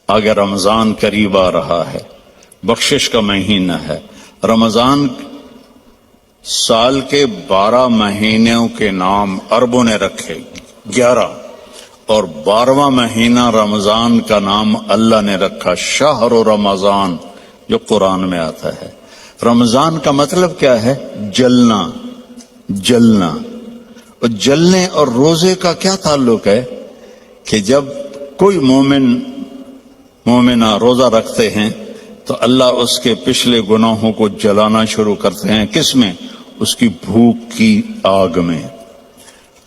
آگے رمضان قریب آ رہا ہے، بخشش کا مہینہ ہے۔ رمضان سال کے 12 مہینوں کے نام عربوں نے رکھے 11، اور 12واں مہینہ رمضان کا نام اللہ نے رکھا شہر رمضان، جو قرآن میں آتا ہے۔ رمضان کا مطلب کیا ہے؟ جلنا، جلنا۔ اور جلنے اور روزے کا کیا تعلق ہے کہ جب کوئی مومنہ روزہ رکھتے ہیں تو اللہ اس کے پچھلے گناہوں کو جلانا شروع کرتے ہیں۔ کس میں؟ اس کی بھوک کی آگ میں۔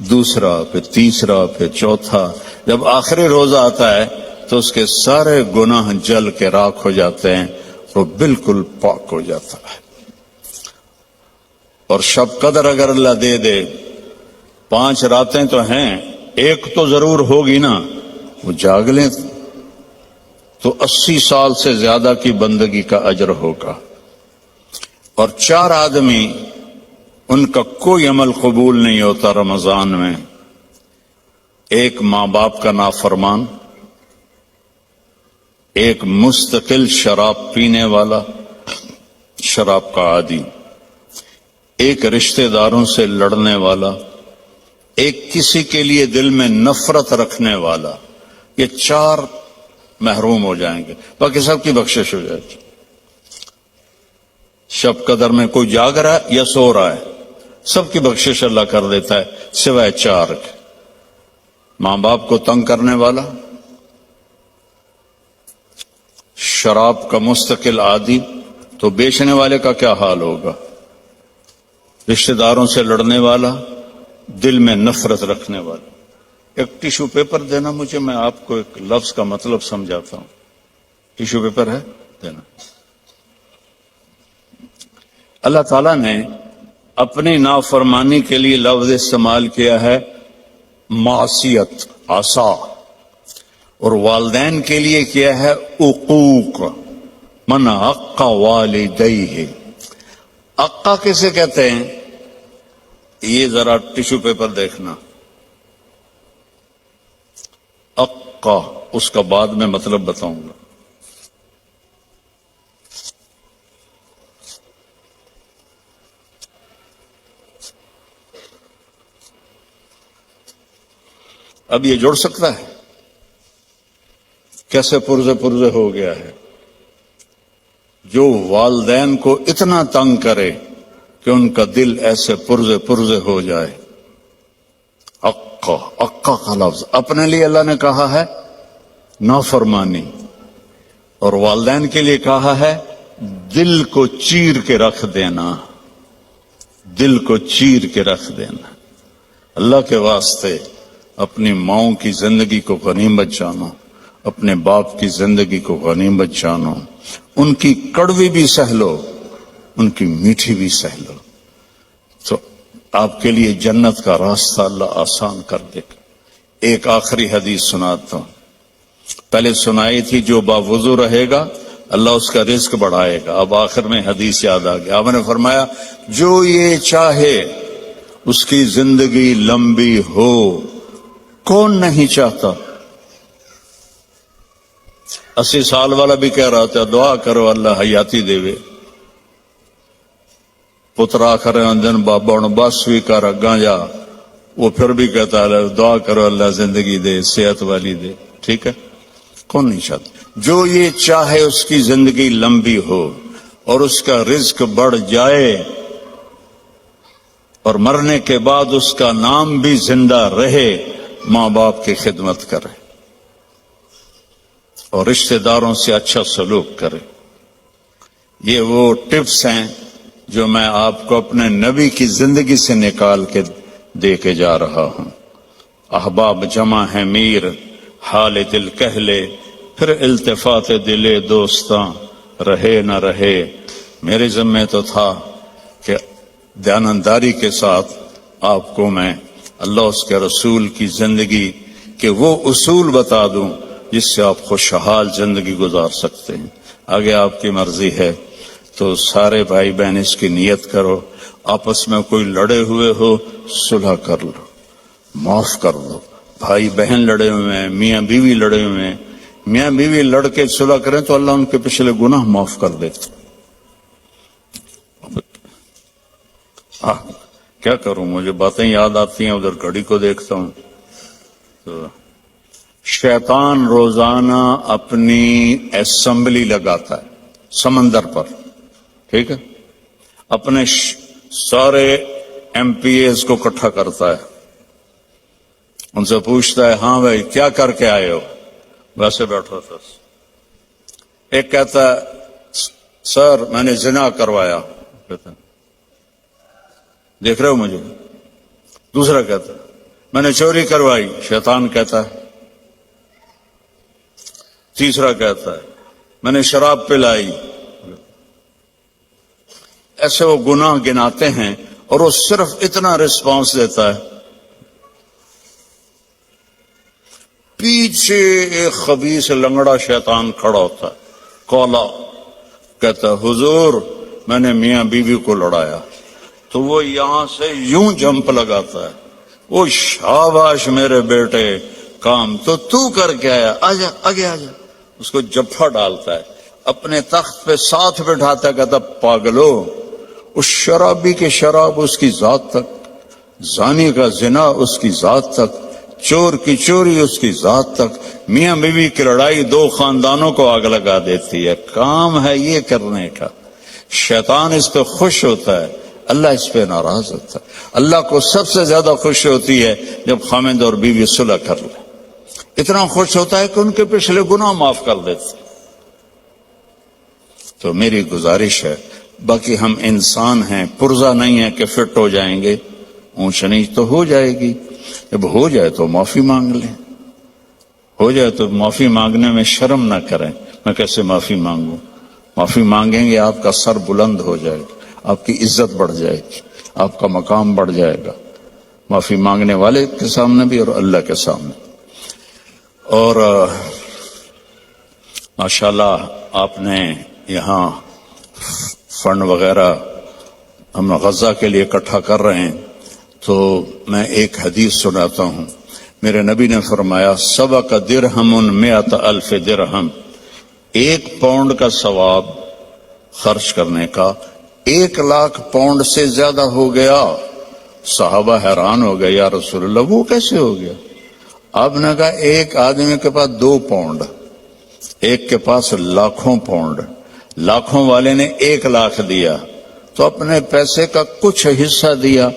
دوسرا، پھر تیسرا، پھر چوتھا، جب آخری روزہ آتا ہے تو اس کے سارے گناہ جل کے راکھ ہو جاتے ہیں، وہ بالکل پاک ہو جاتا ہے۔ اور شب قدر اگر اللہ دے دے، 5 راتیں تو ہیں، ایک تو ضرور ہوگی نا، وہ جاگ لیں تو 80 سال سے زیادہ کی بندگی کا اجر ہوگا۔ اور 4 آدمی ان کا کوئی عمل قبول نہیں ہوتا رمضان میں۔ ایک ماں باپ کا نافرمان، ایک مستقل شراب پینے والا، شراب کا عادی، ایک رشتہ داروں سے لڑنے والا، ایک کسی کے لیے دل میں نفرت رکھنے والا۔ یہ 4 محروم ہو جائیں گے، باقی سب کی بخشش ہو جائے گی۔ شب قدر میں کوئی جاگ رہا ہے یا سو رہا ہے، سب کی بخشش اللہ کر دیتا ہے سوائے 4 کے۔ ماں باپ کو تنگ کرنے والا، شراب کا مستقل عادی، تو بیچنے والے کا کیا حال ہوگا؟ رشتہ داروں سے لڑنے والا، دل میں نفرت رکھنے والا۔ ایک ٹیشو پیپر دینا مجھے، میں آپ کو ایک لفظ کا مطلب سمجھاتا ہوں۔ ٹیشو پیپر ہے؟ دینا۔ اللہ تعالیٰ نے اپنی نافرمانی کے لیے لفظ استعمال کیا ہے معصیت، عصا، اور والدین کے لیے کیا ہے عقوق، من عق والدیہ۔ عقا کسے کہتے ہیں؟ یہ ذرا ٹیشو پیپر دیکھنا، عقا، اس کا بعد میں مطلب بتاؤں گا۔ اب یہ جڑ سکتا ہے؟ کیسے پرزے ہو گیا ہے؟ جو والدین کو اتنا تنگ کرے کہ ان کا دل ایسے پرزے ہو جائے۔ عقا کا لفظ اپنے لیے اللہ نے کہا ہے نافرمانی، اور والدین کے لیے کہا ہے دل کو چیر کے رکھ دینا، دل کو چیر کے رکھ دینا۔ اللہ کے واسطے اپنی ماؤں کی زندگی کو غنیمت جانو، اپنے باپ کی زندگی کو غنیمت جانو، ان کی کڑوی بھی سہ لو، ان کی میٹھی بھی سہ لو، تو آپ کے لیے جنت کا راستہ اللہ آسان کر دے گا۔ ایک آخری حدیث سناتا ہوں، پہلے سنائی تھی، جو باوضو رہے گا اللہ اس کا رزق بڑھائے گا۔ اب آخر میں حدیث یاد آ گیا، آپ نے فرمایا جو یہ چاہے اس کی زندگی لمبی ہو۔ کون نہیں چاہتا؟ 80 سال والا بھی کہہ رہا تھا دعا کرو اللہ حیاتی دے وے، پترا کرے دن بابا بس بھی کر اگاں جا، وہ پھر بھی کہتا ہے دعا کرو اللہ زندگی دے، صحت والی دے۔ ٹھیک ہے، کون نہیں چاہتا؟ جو یہ چاہے اس کی زندگی لمبی ہو اور اس کا رزق بڑھ جائے، اور مرنے کے بعد اس کا نام بھی زندہ رہے، ماں باپ کی خدمت کرے اور رشتہ داروں سے اچھا سلوک کرے۔ یہ وہ ٹپس ہیں جو میں آپ کو اپنے نبی کی زندگی سے نکال کے دے کے جا رہا ہوں۔ احباب جمع ہے میر، حال دل کہہ لے، پھر التفات دلے دوستاں، رہے نہ رہے۔ میرے ذمہ تو تھا کہ دیانتداری کے ساتھ آپ کو میں اللہ اس کے رسول کی زندگی کے وہ اصول بتا دوں جس سے آپ خوشحال زندگی گزار سکتے ہیں۔ آگے آپ کی مرضی ہے تو سارے بھائی بہن اس کی نیت کرو، آپس میں کوئی لڑے ہوئے ہو صلح کر لو، معاف کر دو۔ بھائی بہن لڑے ہوئے ہیں، میاں بیوی لڑے ہوئے ہیں، میاں بیوی لڑ کے صلح کریں تو اللہ ان کے پچھلے گناہ معاف کر دیتا. کیا کروں، مجھے باتیں یاد آتی ہیں، ادھر گھڑی کو دیکھتا ہوں. تو شیطان روزانہ اپنی اسمبلی لگاتا ہے سمندر پر، ٹھیک ہے، اپنے سارے ایم پی ایز کو اکٹھا کرتا ہے، ان سے پوچھتا ہے ہاں بھائی کیا کر کے آئے ہو؟ ویسے بیٹھا تھا. ایک کہتا ہے سر میں نے زنا کروایا. کہتا دیکھ رہے ہو مجھے؟ دوسرا کہتا ہے میں نے چوری کروائی. شیطان کہتا ہے. تیسرا کہتا ہے میں نے شراب پلائی. ایسے وہ گناہ گناتے ہیں اور وہ صرف اتنا رسپانس دیتا ہے. پیچھے ایک خبیث لنگڑا شیطان کھڑا ہوتا ہے، کولا، کہتا ہے حضور میں نے میاں بیوی کو لڑایا. تو وہ یہاں سے یوں جمپ لگاتا ہے، وہ شاباش میرے بیٹے، کام تو کر کے آیا، آجا آگے آجا. اس کو جفا ڈالتا ہے، اپنے تخت پہ ساتھ بٹھاتا ہے، کہتا پاگلو، اس شرابی کے شراب اس کی ذات تک، زانی کا زنا اس کی ذات تک، چور کی چوری اس کی ذات تک. میاں بیوی کی لڑائی دو خاندانوں کو آگ لگا دیتی ہے. کام ہے یہ کرنے کا. شیطان اس پہ خوش ہوتا ہے، اللہ اس پہ ناراض ہوتا ہے. اللہ کو سب سے زیادہ خوش ہوتی ہے جب خاوند اور بیوی صلح کر لے. اتنا خوش ہوتا ہے کہ ان کے پچھلے گناہ معاف کر دیتے. تو میری گزارش ہے، باقی ہم انسان ہیں، پرزہ نہیں ہے کہ فٹ ہو جائیں گے، اونچ نیچ تو ہو جائے گی. جب ہو جائے تو معافی مانگ لیں، ہو جائے تو معافی مانگنے میں شرم نہ کریں. میں کیسے معافی مانگوں؟ معافی مانگیں گے آپ کا سر بلند ہو جائے گا، آپ کی عزت بڑھ جائے گی، آپ کا مقام بڑھ جائے گا، معافی مانگنے والے کے سامنے بھی اور اللہ کے سامنے. اور ماشاءاللہ آپ نے یہاں فنڈ وغیرہ ہم غزہ کے لیے اکٹھا کر رہے ہیں، تو میں ایک حدیث سناتا ہوں. میرے نبی نے فرمایا سبق درہم 100,000 درہم، 1 پاؤنڈ کا ثواب خرچ کرنے کا 1,00,000 پاؤنڈ سے زیادہ ہو گیا. صحابہ حیران ہو گئے، یا رسول اللہ وہ کیسے ہو گیا؟ آپ نے کہا ایک آدمی کے پاس 2 پاؤنڈ، ایک کے پاس لاکھوں پاؤنڈ، لاکھوں والے نے 1,00,000 دیا تو اپنے پیسے کا کچھ حصہ دیا،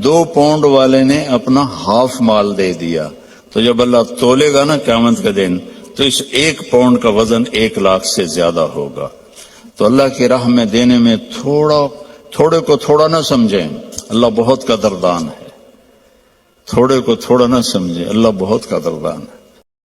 2 پاؤنڈ والے نے اپنا ہاف مال دے دیا. تو جب اللہ تولے گا نا قیامت کے دن تو اس 1 پاؤنڈ کا وزن 1,00,000 سے زیادہ ہوگا. تو اللہ کی راہ میں دینے میں تھوڑے کو تھوڑا نہ سمجھیں، اللہ بہت قدردان ہے. تھوڑے کو تھوڑا نہ سمجھیں، اللہ بہت قدردان ہے.